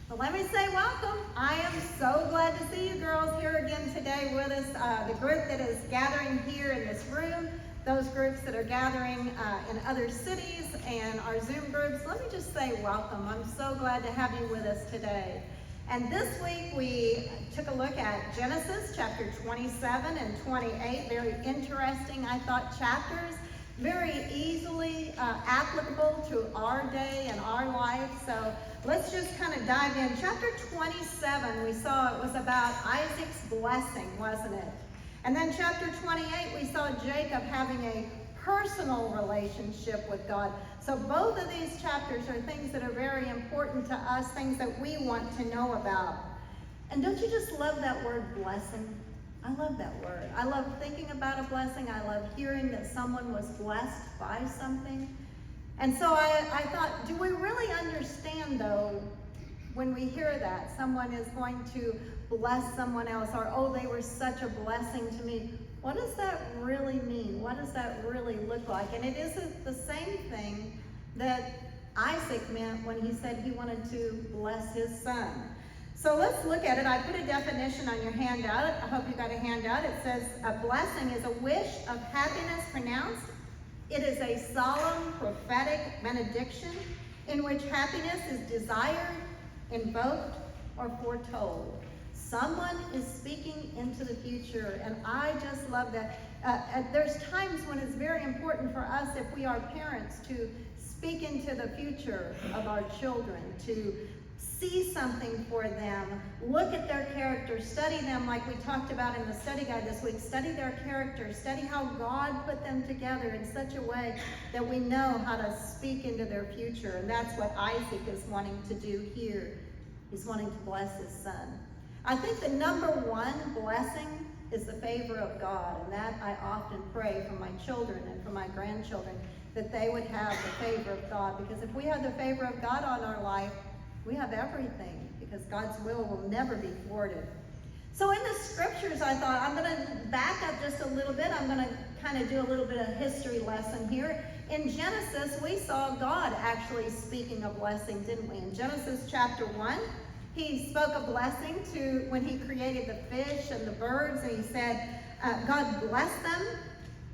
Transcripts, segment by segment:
Well, let me say welcome. I am so glad to see you girls here again today with us. The group that is gathering here in this room, those groups that are gathering in other cities, and our Zoom groups, let me just say welcome. I'm so glad to have you with us today. And this week we took a look at Genesis chapter 27 and 28, very interesting, I thought, chapters. Very easily applicable to our day and our life. So let's just kind of dive in. Chapter 27, we saw it was about Isaac's blessing, wasn't it? And then chapter 28, we saw Jacob having a personal relationship with God. So both of these chapters are things that are very important to us, things that we want to know about. And don't you just love that word blessing? I love that word. I love thinking about a blessing. I love hearing that someone was blessed by something. And so I thought, do we really understand, though, when we hear that someone is going to bless someone else, or, oh, they were such a blessing to me? What does that really mean? What does that really look like? And it isn't the same thing that Isaac meant when he said he wanted to bless his son. So let's look at it. I put a definition on your handout. I hope you got a handout. It says a blessing is a wish of happiness pronounced. It is a solemn prophetic benediction in which happiness is desired, invoked, or foretold. Someone is speaking into the future, and I just love that. There's times when it's very important for us, if we are parents, to speak into the future of our children, to see something for them, look at their character, study them like we talked about in the study guide this week. Study their character, study how God put them together in such a way that we know how to speak into their future. And that's what Isaac is wanting to do here. He's wanting to bless his son. I think the number one blessing is the favor of God, and that I often pray for my children and for my grandchildren, that they would have the favor of God. Because if we have the favor of God on our life, we have everything, because God's will never be thwarted. So in the scriptures, I thought I'm going to back up just a little bit. I'm going to kind of do a little bit of history lesson here. In Genesis, we saw God actually speaking a blessing, didn't we? In Genesis chapter 1, he spoke a blessing to when he created the fish and the birds, and he said, God blessed them.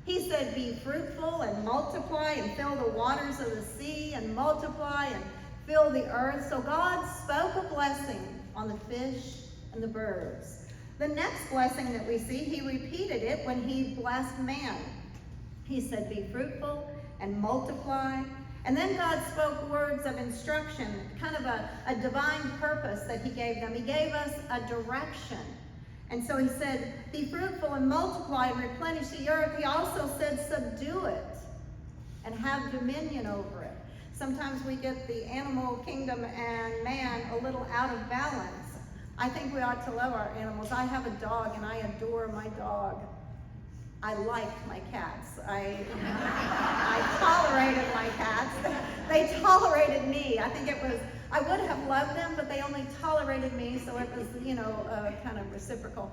He said, be fruitful and multiply and fill the waters of the sea and multiply and fill the earth. So God spoke a blessing on the fish and the birds. The next blessing that we see, he repeated it when he blessed man. He said, be fruitful and multiply. And then God spoke words of instruction, kind of a divine purpose that he gave them. He gave us a direction. And so he said, be fruitful and multiply and replenish the earth. He also said, subdue it and have dominion over it. Sometimes we get the animal kingdom and man a little out of balance. I think we ought to love our animals. I have a dog, and I adore my dog. I liked my cats. I tolerated my cats. They tolerated me. I think I would have loved them, but they only tolerated me, so it was, kind of reciprocal.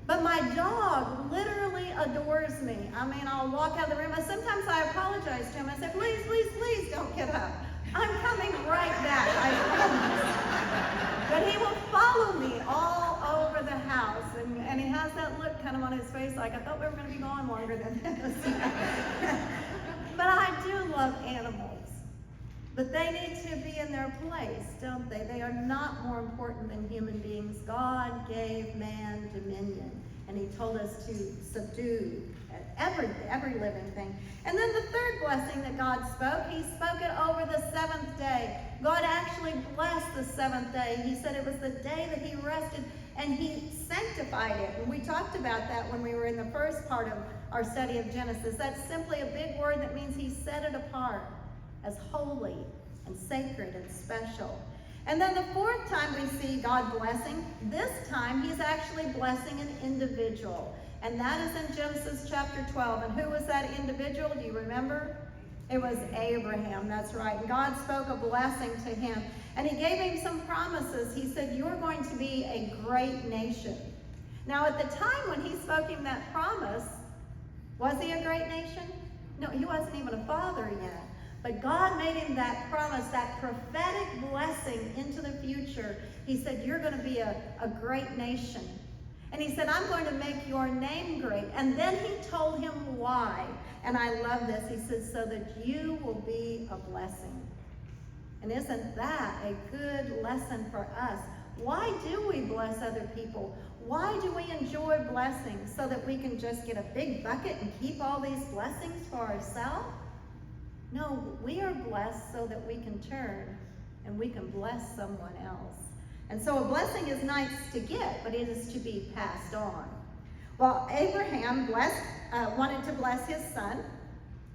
But my dog literally adores me. I mean, I'll walk out of the room, and sometimes I apologize to him. I say, please, please, please don't get up. I'm coming right back, I promise. But he will follow me all over the house, and he has that look kind of on his face like, I thought we were going to be gone longer than this. But I do love animals. But they need to be in their place, don't they? They are not more important than human beings. God gave man dominion, and he told us to subdue every living thing. And then the third blessing that God spoke, he spoke it over the seventh day. God actually blessed the seventh day. He said it was the day that he rested, and he sanctified it. And we talked about that when we were in the first part of our study of Genesis. That's simply a big word that means he set it apart as holy and sacred and special. And then the fourth time we see God blessing, this time he's actually blessing an individual. And that is in Genesis chapter 12. And who was that individual? Do you remember? It was Abraham, that's right. And God spoke a blessing to him. And he gave him some promises. He said, you're going to be a great nation. Now at the time when he spoke him that promise, was he a great nation? No, he wasn't even a father yet. But God made him that promise, that prophetic blessing into the future. He said, you're going to be a great nation. And he said, I'm going to make your name great. And then he told him why. And I love this. He says, so that you will be a blessing. And isn't that a good lesson for us? Why do we bless other people? Why do we enjoy blessings? So that we can just get a big bucket and keep all these blessings for ourselves? No, we are blessed so that we can turn and we can bless someone else. And so a blessing is nice to get, but it is to be passed on. Well, Abraham wanted to bless his son.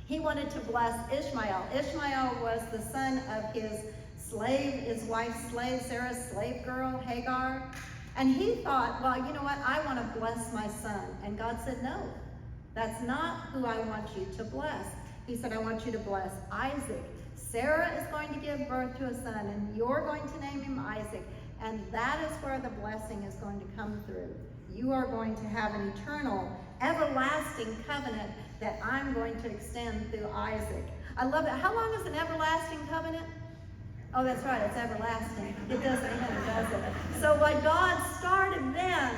He wanted to bless Ishmael. Ishmael was the son of his wife's slave, Sarah's slave girl, Hagar. And he thought, well, you know what? I want to bless my son. And God said, no, that's not who I want you to bless. He said, I want you to bless Isaac. Sarah is going to give birth to a son, and you're going to name him Isaac. And that is where the blessing is going to come through. You are going to have an eternal, everlasting covenant that I'm going to extend through Isaac. I love it. How long is an everlasting covenant? Oh, that's right, it's everlasting. It doesn't end, does it? So what God started then,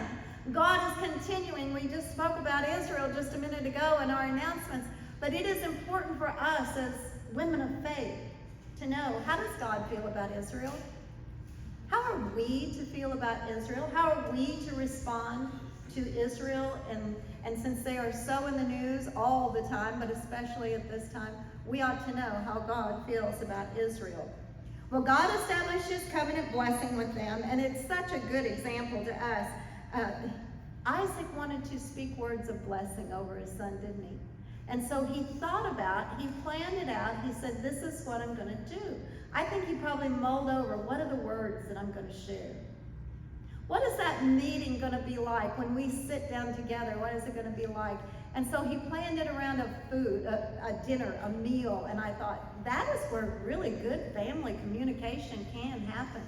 God is continuing. We just spoke about Israel just a minute ago in our announcements, but it is important for us as women of faith to know, how does God feel about Israel? How are we to feel about Israel? How are we to respond to Israel? And since they are so in the news all the time, but especially at this time, we ought to know how God feels about Israel. Well, God established his covenant blessing with them, and it's such a good example to us. Isaac wanted to speak words of blessing over his son, didn't he? And so he planned it out. He said, this is what I'm going to do. I think he probably mulled over, what are the words that I'm going to share? What is that meeting going to be like when we sit down together? What is it going to be like? And so he planned it around a food, a dinner, a meal. And I thought, that is where really good family communication can happen.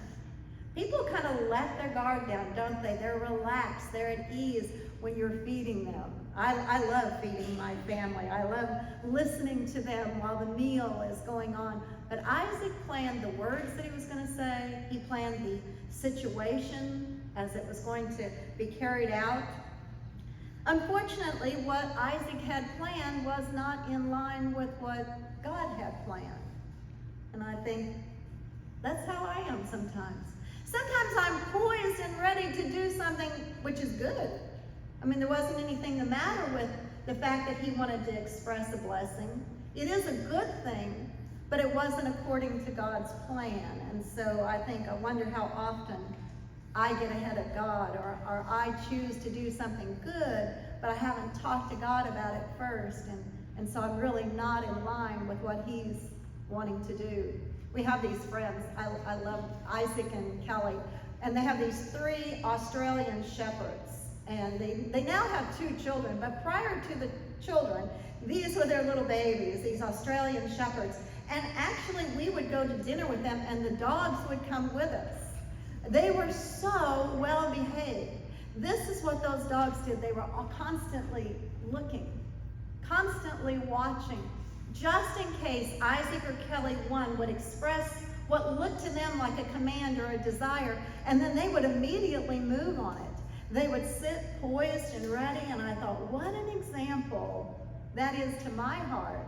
People kind of let their guard down, don't they? They're relaxed, they're at ease when you're feeding them. I love feeding my family. I love listening to them while the meal is going on. But Isaac planned the words that he was going to say. He planned the situation as it was going to be carried out. Unfortunately, what Isaac had planned was not in line with what God had planned. And I think that's how I am sometimes. Sometimes I'm poised and ready to do something which is good. I mean, there wasn't anything the matter with the fact that he wanted to express a blessing. It is a good thing, but it wasn't according to God's plan. And so I wonder how often I get ahead of God, or I choose to do something good, but I haven't talked to God about it first. And so I'm really not in line with what he's wanting to do. We have these friends. I love Isaac and Kelly. And they have these 3 Australian shepherds. And they now have 2 children. But prior to the children, these were their little babies, these Australian shepherds. And actually, we would go to dinner with them, and the dogs would come with us. They were so well behaved. This is what those dogs did. They were all constantly looking, constantly watching, just in case Isaac or Kelly, one, would express what looked to them like a command or a desire, and then they would immediately move on it. They would sit poised and ready, and I thought, what an example that is to my heart.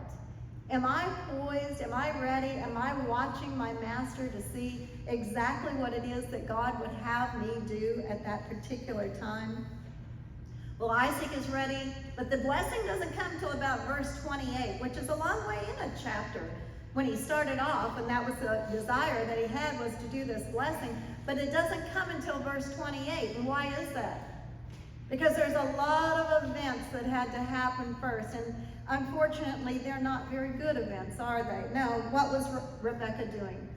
Am I poised? Am I ready? Am I watching my master to see exactly what it is that God would have me do at that particular time? Well, Isaac is ready, but the blessing doesn't come until about verse 28, which is a long way in a chapter. When he started off, and that was the desire that he had, was to do this blessing, but it doesn't come until verse 28. And why is that? Because there's a lot of events that had to happen first, and unfortunately, they're not very good events, are they? No, what was Rebecca doing?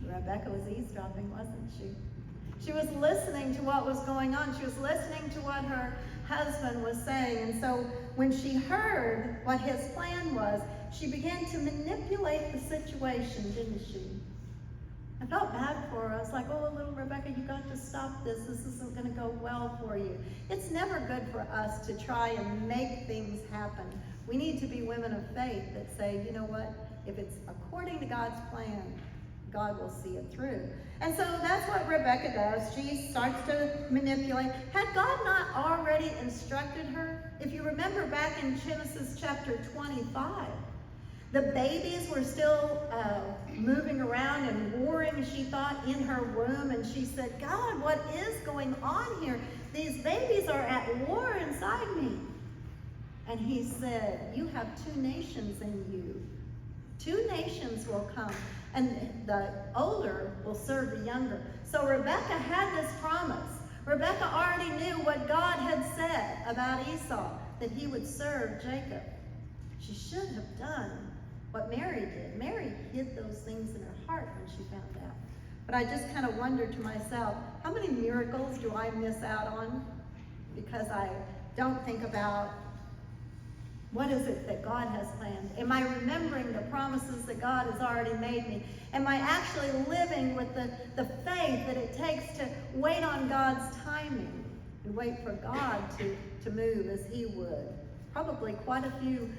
Rebecca was eavesdropping, wasn't she? She was listening to what was going on. She was listening to what her husband was saying. And so when she heard what his plan was, she began to manipulate the situation, didn't she? I felt bad for her. I was like, oh, little Rebecca, you got to stop this. This isn't going to go well for you. It's never good for us to try and make things happen We need to be women of faith that say, you know what, if it's according to God's plan, God will see it through. And so that's what Rebecca does. She starts to manipulate. Had God not already instructed her? If you remember back in Genesis chapter 25, the babies were still moving around and warring, she thought, in her womb. And she said, God, what is going on here? These babies are at war inside me. And he said, you have two nations in you. Two nations will come, and the older will serve the younger. So Rebecca had this promise. Rebecca already knew what God had said about Esau, that he would serve Jacob. She should have done what Mary did. Mary hid those things in her heart when she found out. But I just kind of wondered to myself, how many miracles do I miss out on because I don't think about what is it that God has planned? Am I remembering the promises that God has already made me? Am I actually living with the faith that it takes to wait on God's timing and wait for God to move as he would? Probably quite a few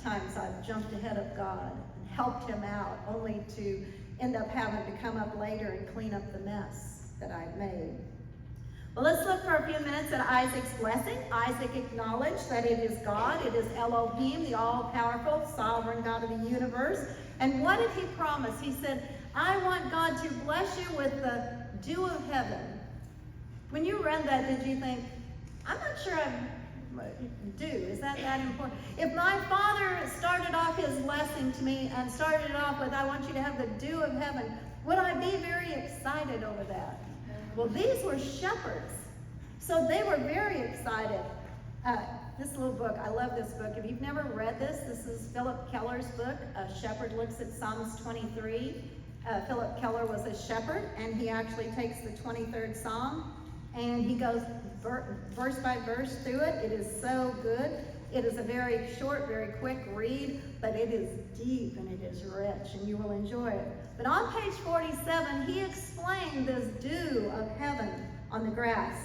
times I've jumped ahead of God and helped him out, only to end up having to come up later and clean up the mess that I've made. Well, let's look for a few minutes at Isaac's blessing. Isaac acknowledged that it is God, it is Elohim, the all-powerful, sovereign God of the universe. And what did he promise? He said, I want God to bless you with the dew of heaven. When you read that, did you think, I'm not sure dew, is that important? If my father started off his blessing to me and started it off with, I want you to have the dew of heaven, would I be very excited over that? Well, these were shepherds, so they were very excited. This little book, I love this book. If you've never read this, this is Philip Keller's book, A Shepherd Looks at Psalms 23. Philip Keller was a shepherd, and he actually takes the 23rd Psalm, and he goes verse by verse through it. It is so good. It is a very short, very quick read, but it is deep and it is rich, and you will enjoy it. But on page 47, he explained this dew of heaven on the grass.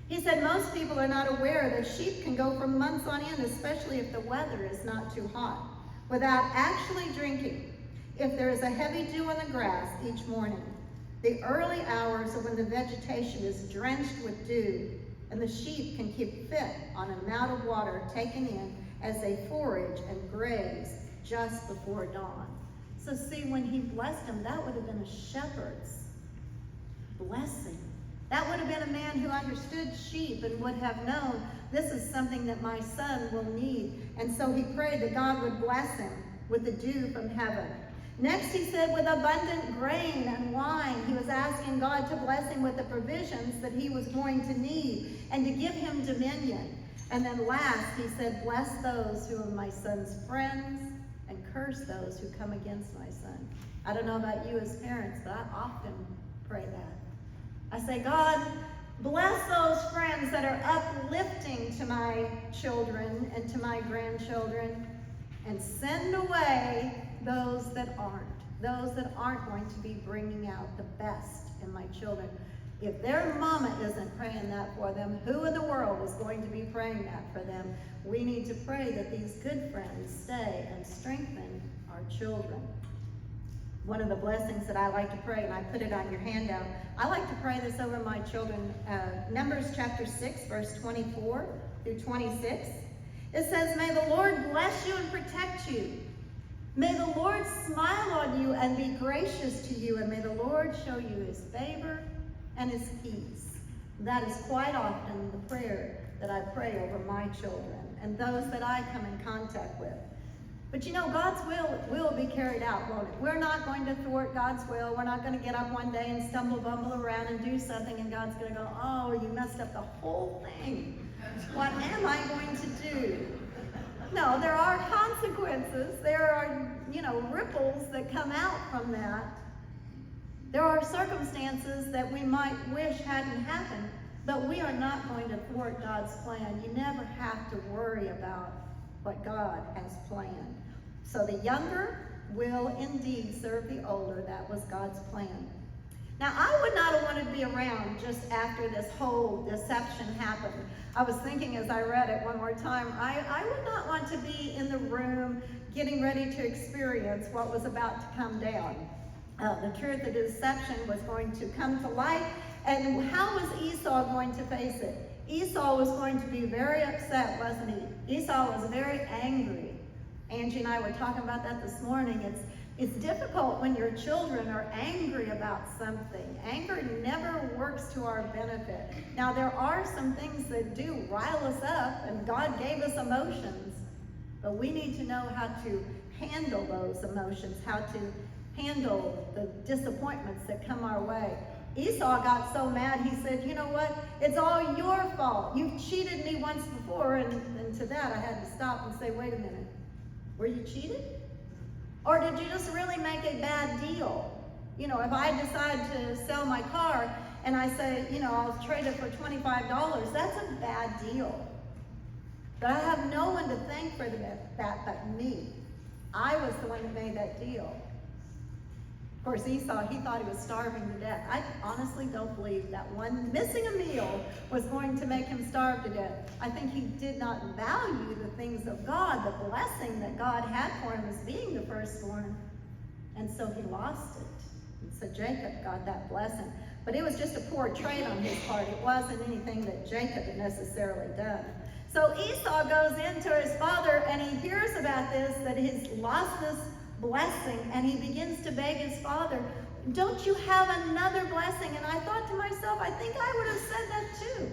He said most people are not aware that sheep can go for months on end, especially if the weather is not too hot, without actually drinking. If there is a heavy dew on the grass each morning, the early hours of when the vegetation is drenched with dew, and the sheep can keep fit on an amount of water taken in as they forage and graze just before dawn. So see, when he blessed them, that would have been a shepherd's blessing. That would have been a man who understood sheep and would have known this is something that my son will need. And so he prayed that God would bless him with the dew from heaven. Next, he said, with abundant grain and wine, he was asking God to bless him with the provisions that he was going to need and to give him dominion. And then last, he said, bless those who are my son's friends and curse those who come against my son. I don't know about you as parents, but I often pray that. I say, God, bless those friends that are uplifting to my children and to my grandchildren, and send away those that aren't going to be bringing out the best in my children. If their mama isn't praying that for them, who in the world is going to be praying that for them? We need to pray that these good friends stay and strengthen our children. One of the blessings that I like to pray, and I put it on your handout, I like to pray this over my children. Numbers chapter 6, verse 24 through 26. It says, may the Lord bless you and protect you. May the Lord smile on you and be gracious to you, and may the Lord show you his favor and his peace. That is quite often the prayer that I pray over my children and those that I come in contact with. But you know, God's will be carried out, won't it? We're not going to thwart God's will. We're not going to get up one day and stumble, bumble around and do something, and God's going to go, oh, you messed up the whole thing. What am I going to do? No, there are consequences. There are, ripples that come out from that. There are circumstances that we might wish hadn't happened, but we are not going to thwart God's plan. You never have to worry about what God has planned. So the younger will indeed serve the older. That was God's plan. Now, I would not have wanted to be around just after this whole deception happened. I was thinking as I read it one more time, I would not want to be in the room getting ready to experience what was about to come down. The truth of the deception was going to come to light, and how was Esau going to face it? Esau was going to be very upset, wasn't he? Esau was very angry. Angie and I were talking about that this morning. It's difficult when your children are angry about something. Anger never works to our benefit. Now, there are some things that do rile us up, and God gave us emotions, but we need to know how to handle those emotions, how to handle the disappointments that come our way. Esau got so mad, he said, you know what? It's all your fault. You've cheated me once before, and to that I had to stop and say, wait a minute. Were you cheated? Or did you just really make a bad deal? You know, if I decide to sell my car and I say, you know, I'll trade it for $25, that's a bad deal. But I have no one to thank for that but me. I was the one that made that deal. Of course, Esau, he thought he was starving to death. I honestly don't believe that one missing a meal was going to make him starve to death. I think he did not value the things of God, the blessing that God had for him as being the firstborn. And so he lost it. And so Jacob got that blessing. But it was just a poor trade on his part. It wasn't anything that Jacob had necessarily done. So Esau goes into his father and he hears about this, that he's lost this blessing, and he begins to beg his father, don't you have another blessing? And I thought to myself, I think I would have said that too.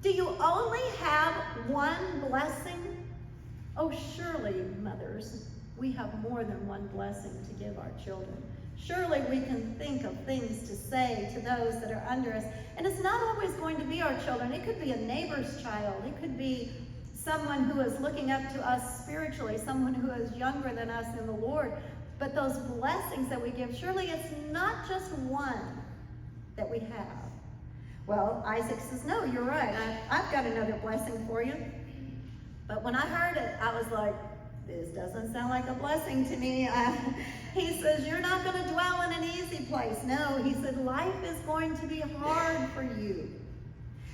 Do you only have one blessing? Oh, surely, mothers, we have more than one blessing to give our children. Surely we can think of things to say to those that are under us. And it's not always going to be our children. It could be a neighbor's child. It could be someone who is looking up to us spiritually, someone who is younger than us in the Lord. But those blessings that we give, surely it's not just one that we have. Well, Isaac says, no, you're right. I've got another blessing for you. But when I heard it, I was like, this doesn't sound like a blessing to me. He says, you're not going to dwell in an easy place. No, he said, life is going to be hard for you.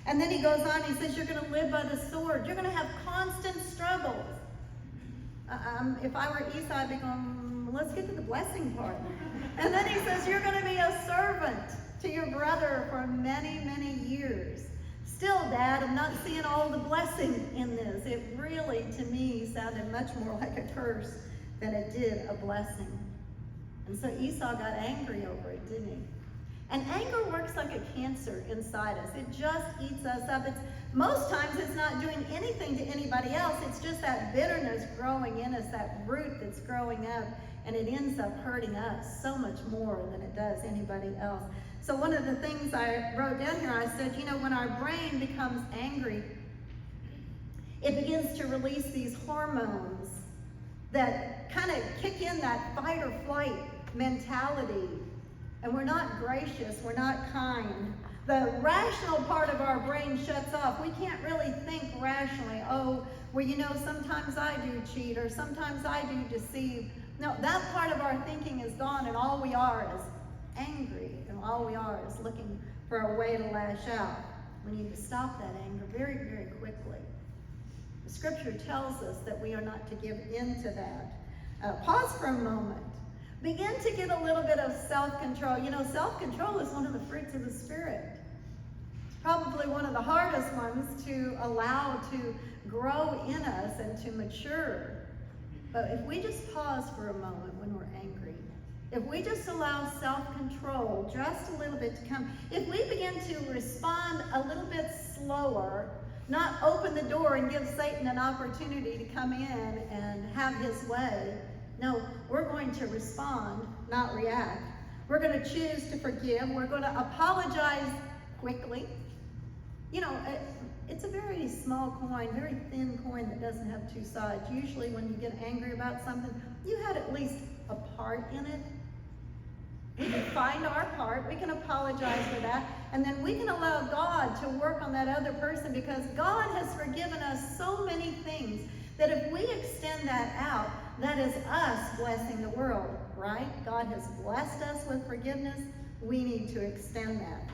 And then he goes on, he says, you're going to live by the sword. You're going to have constant struggles. If I were Esau, I'd be going, let's get to the blessing part. And then he says, you're going to be a servant to your brother for many, many years. Still, Dad, I'm not seeing all the blessing in this. It really, to me, sounded much more like a curse than it did a blessing. And so Esau got angry over it, didn't he? And anger works like a cancer inside us. It just eats us up. Most times it's not doing anything to anybody else. It's just that bitterness growing in us, that root that's growing up, and it ends up hurting us so much more than it does anybody else. So one of the things I wrote down here, I said, you know, when our brain becomes angry, it begins to release these hormones that kind of kick in that fight or flight mentality. And we're not gracious, we're not kind. The rational part of our brain shuts off. We can't really think rationally. Oh, well, you know, sometimes I do cheat, or sometimes I do deceive. No, that part of our thinking is gone, and all we are is angry, and all we are is looking for a way to lash out. We need to stop that anger very, very quickly. The scripture tells us that we are not to give in to that. Pause for a moment. Begin to get a little bit of self-control. You know, self-control is one of the fruits of the Spirit. It's probably one of the hardest ones to allow to grow in us and to mature. But if we just pause for a moment when we're angry, if we just allow self-control just a little bit to come, if we begin to respond a little bit slower, not open the door and give Satan an opportunity to come in and have his way. No, we're going to respond, not react. We're going to choose to forgive. We're going to apologize quickly. You know, it's a very small coin, very thin coin that doesn't have two sides. Usually when you get angry about something, you had at least a part in it. We can find our part, we can apologize for that, and then we can allow God to work on that other person, because God has forgiven us so many things that if we extend that out, that is us blessing the world, right? God has blessed us with forgiveness. We need to extend that.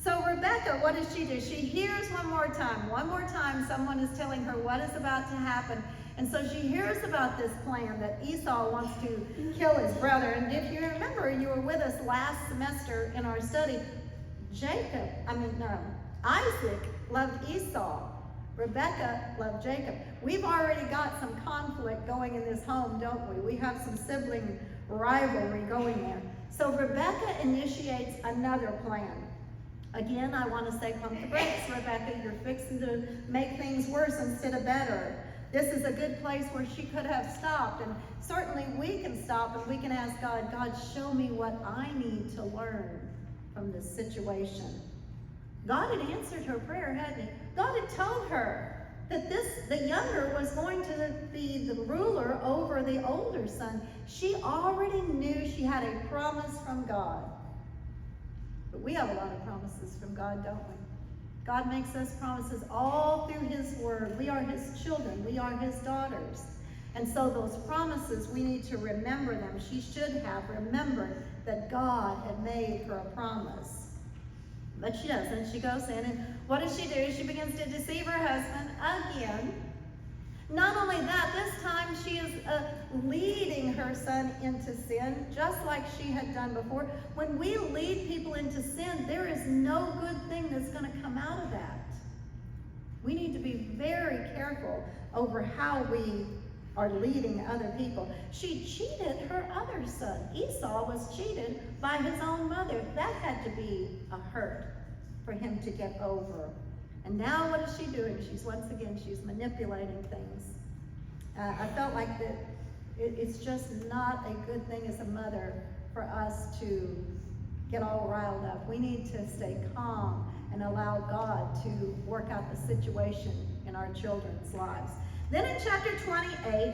So Rebecca, what does she do? She hears one more time someone is telling her what is about to happen. And so she hears about this plan that Esau wants to kill his brother. And if you remember, you were with us last semester in our study, Isaac loved Esau. Rebecca loved Jacob. We've already got some conflict going in this home, don't we? We have some sibling rivalry going there. So Rebecca initiates another plan. Again, I want to say, pump the brakes, Rebecca. You're fixing to make things worse instead of better. This is a good place where she could have stopped. And certainly we can stop and we can ask God, God, show me what I need to learn from this situation. God had answered her prayer, hadn't he? God had told her that the younger was going to be the ruler over the older son. She already knew she had a promise from God. But we have a lot of promises from God, don't we? God makes us promises all through his word. We are his children. We are his daughters. And so those promises, we need to remember them. She should have remembered that God had made her a promise. But she doesn't. She goes in, and what does she do? She begins to deceive her husband again. Not only that, this time she is leading her son into sin, just like she had done before. When we lead people into sin, there is no good thing that's going to come out of that. We need to be very careful over how we are leading other people. She cheated her other son. Esau was cheated by his own mother. That had to be a hurt for him to get over. And now what is she doing? She's manipulating things. I felt like that it's just not a good thing as a mother for us to get all riled up. We need to stay calm and allow God to work out the situation in our children's lives. Then in chapter 28,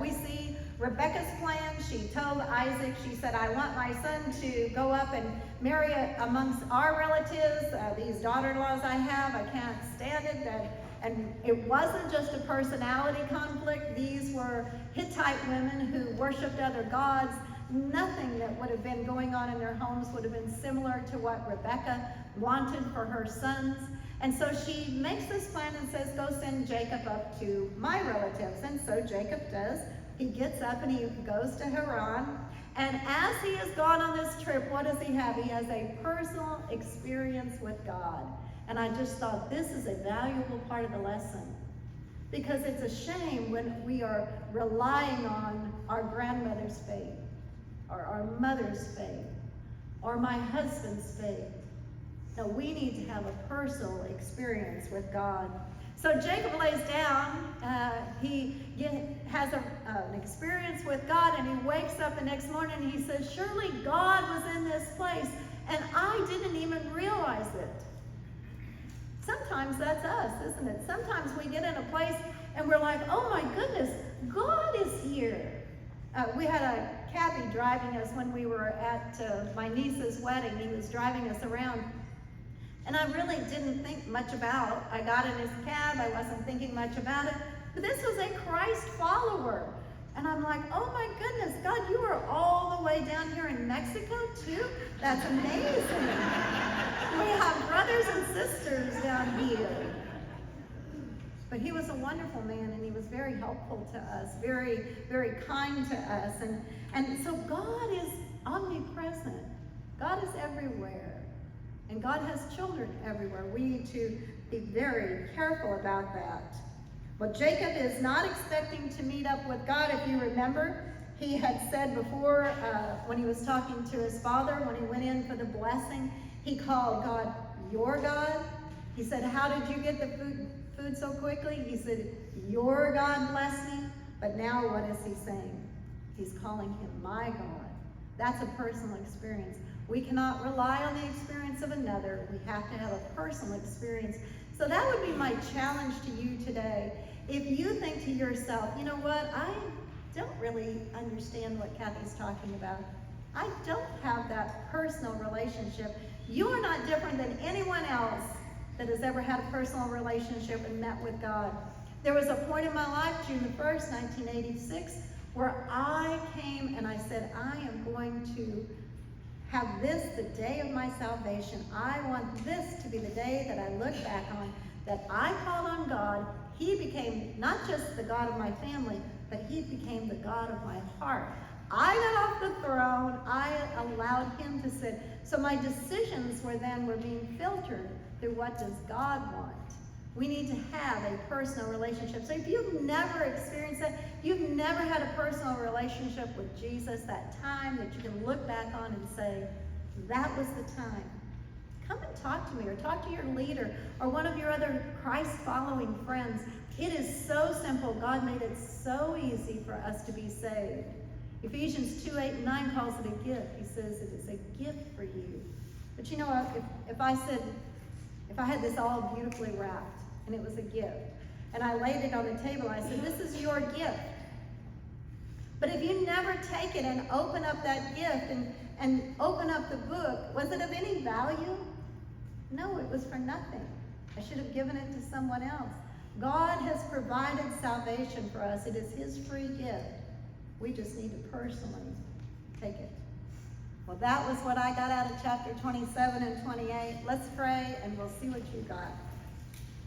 we see Rebecca's plan. She told Isaac, she said, I want my son to go up and marry amongst our relatives, these daughter-in-laws I have. I can't stand it. And it wasn't just a personality conflict. These were Hittite women who worshipped other gods. Nothing that would have been going on in their homes would have been similar to what Rebecca wanted for her sons. And so she makes this plan and says, go send Jacob up to my relatives. And so Jacob does. He gets up and he goes to Haran. And as he has gone on this trip, what does he have? He has a personal experience with God. And I just thought this is a valuable part of the lesson. Because it's a shame when we are relying on our grandmother's faith, or our mother's faith, or my husband's faith. No, we need to have a personal experience with God. So Jacob lays down, he has an experience with God, and he wakes up the next morning and he says, surely God was in this place, and I didn't even realize it. Sometimes that's us, isn't it? Sometimes we get in a place and we're like, oh my goodness, God is here. We had a cabbie driving us when we were at my niece's wedding. He was driving us around. And I really didn't think much about. I got in his cab. I wasn't thinking much about it. But this was a Christ follower. And I'm like, oh my goodness, God, you are all the way down here in Mexico too? That's amazing. We have brothers and sisters down here. But he was a wonderful man, and he was very helpful to us, very, very kind to us. And so God is omnipresent. God is everywhere. And God has children everywhere. We need to be very careful about that. Well, Jacob is not expecting to meet up with God. If you remember, he had said before when he was talking to his father, when he went in for the blessing, he called God your God. He said, how did you get the food so quickly? He said, your God bless me. But now what is he saying? He's calling him my God. That's a personal experience. We cannot rely on the experience of another. We have to have a personal experience. So that would be my challenge to you today. If you think to yourself, you know what, I don't really understand what Kathy's talking about. I don't have that personal relationship. You are not different than anyone else that has ever had a personal relationship and met with God. There was a point in my life, June the 1st, 1986, where I came and I said, I am going to have this the day of my salvation. I want this to be the day that I look back on, that I called on God. He became not just the God of my family, but he became the God of my heart. I got off the throne. I allowed him to sit. So my decisions were being filtered through what does God want. We need to have a personal relationship. So if you've never experienced that, you've never had a personal relationship with Jesus, that time that you can look back on and say, that was the time. Come and talk to me, or talk to your leader or one of your other Christ-following friends. It is so simple. God made it so easy for us to be saved. Ephesians 2:8-9 calls it a gift. He says it is a gift for you. But you know what? If I had this all beautifully wrapped and it was a gift, and I laid it on the table, I said, this is your gift. But if you never take it and open up that gift and open up the book, was it of any value? No, it was for nothing. I should have given it to someone else. God has provided salvation for us. It is his free gift. We just need to personally take it. Well, that was what I got out of chapter 27 and 28. Let's pray and we'll see what you got.